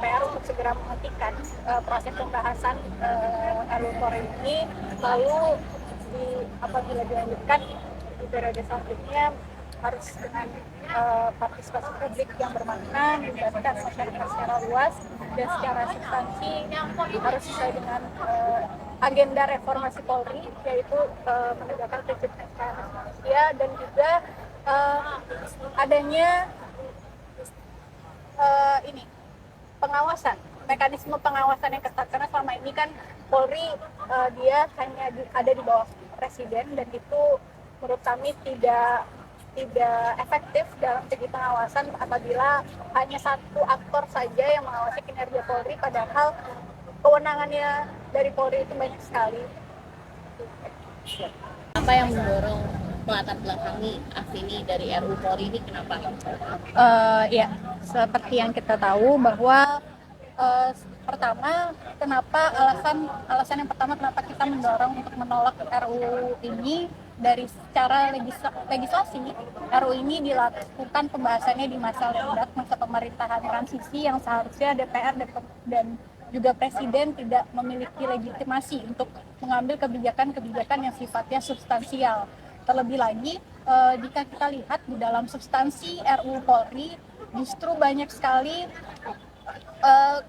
DPR untuk segera menghentikan proses pembahasan RUU Polri ini, lalu apabila dilanjutkan di periode selanjutnya harus dengan partisipasi publik yang bermakna, melibatkan masyarakat secara luas dan secara substansi, harus sesuai dengan agenda reformasi Polri, yaitu menegakkan prinsip hak asasi manusia dan juga adanya pengawasan, mekanisme pengawasan yang ketat, karena selama ini kan Polri dia hanya ada di bawah presiden, dan itu menurut kami tidak efektif dalam segi pengawasan apabila hanya satu aktor saja yang mengawasi kinerja Polri, padahal kewenangannya dari Polri itu banyak sekali. Apa yang mendorong melatar belakangi aksi dari RUU Polri ini, kenapa? Ya, seperti yang kita tahu bahwa pertama, alasan yang pertama kenapa kita mendorong untuk menolak RUU ini, dari secara legislasi, RUU ini dilakukan pembahasannya di masa lenggak, masa pemerintahan transisi yang seharusnya DPR dan juga Presiden tidak memiliki legitimasi untuk mengambil kebijakan-kebijakan yang sifatnya substansial. Terlebih lagi, jika kita lihat di dalam substansi RUU Polri, justru banyak sekali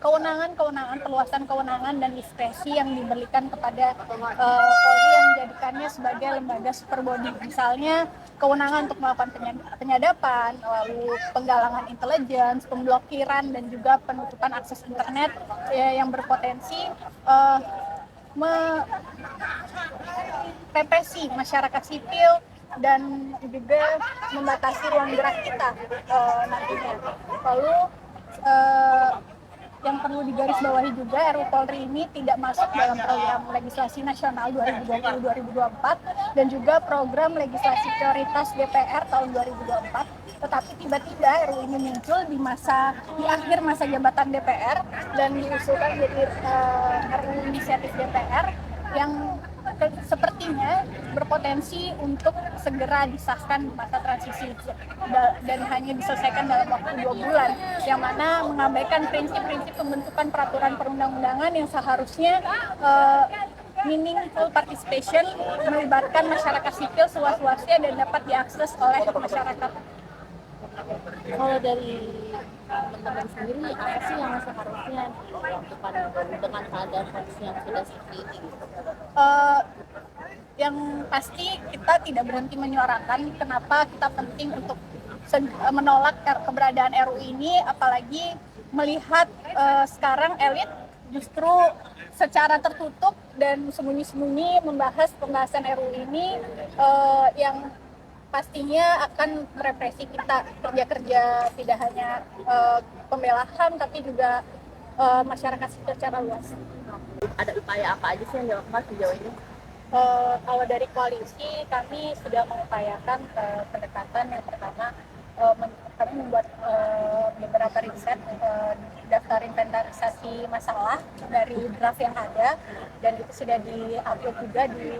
kewenangan, peluasan kewenangan dan diskresi yang diberikan kepada Polri yang menjadikannya sebagai lembaga super body. Misalnya kewenangan untuk melakukan penyadapan, lalu penggalangan intelijen, pemblokiran, dan juga penutupan akses internet yang berpotensi represi masyarakat sipil dan juga membatasi ruang gerak kita nantinya. Lalu yang perlu digarisbawahi juga, RUU Polri ini tidak masuk dalam program legislasi nasional 2020-2024 dan juga program legislasi prioritas DPR tahun 2024. Tetapi tiba-tiba RUU ini muncul di akhir masa jabatan DPR dan diusulkan menjadi RUU inisiatif DPR yang sepertinya berpotensi untuk segera disahkan di masa transisi dan hanya diselesaikan dalam waktu 2 bulan, yang mana mengabaikan prinsip-prinsip pembentukan peraturan perundang-undangan yang seharusnya meaningful participation, melibatkan masyarakat sipil seluas-luasnya dan dapat diakses oleh masyarakat. Kalau dari teman-teman sendiri, apa sih yang seharusnya dilakukan dengan keadaan kondisi yang sudah seperti ini? Yang pasti kita tidak berhenti menyuarakan kenapa kita penting untuk menolak keberadaan RUU ini, apalagi melihat sekarang elit justru secara tertutup dan sembunyi-sembunyi membahas pembahasan RUU ini yang pastinya akan merepresi kita, kerja-kerja tidak hanya pembela HAM tapi juga masyarakat secara luas. Ada upaya apa aja sih yang dilakukan sejauh ini? Kalau dari koalisi, kami sudah mengupayakan pendekatan. Yang pertama, kami membuat beberapa riset, daftar inventarisasi masalah dari draft yang ada, dan itu sudah di-upload juga di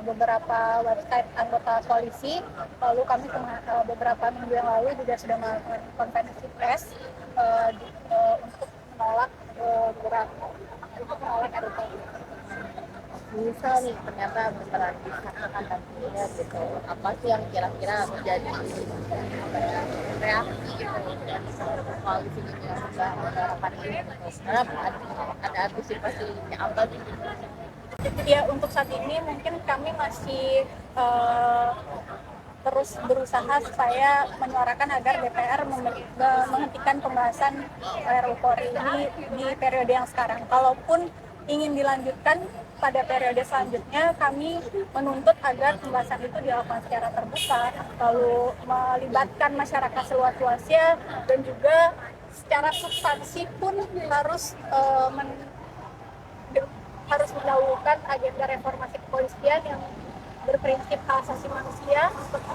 beberapa website anggota koalisi. Lalu kami beberapa minggu yang lalu juga sudah melakukan konferensi pers untuk menolak RUU. Misal nih, ternyata beneran disahkan nantinya gitu, apa sih yang kira-kira menjadi reaksi gitu dari koalisi ini yang sudah menerapkan ini gitu? Karena ada antisipasinya apa gitu? Ya, untuk saat ini mungkin kami masih terus berusaha supaya menyuarakan agar DPR menghentikan pembahasan RUU Polri ini di periode yang sekarang. Kalaupun ingin dilanjutkan pada periode selanjutnya, kami menuntut agar pembahasan itu dilakukan secara terbuka, lalu melibatkan masyarakat seluas-luasnya, dan juga secara substansi pun harus mendahulukan agenda reformasi kepolisian yang berprinsip hak asasi manusia, seperti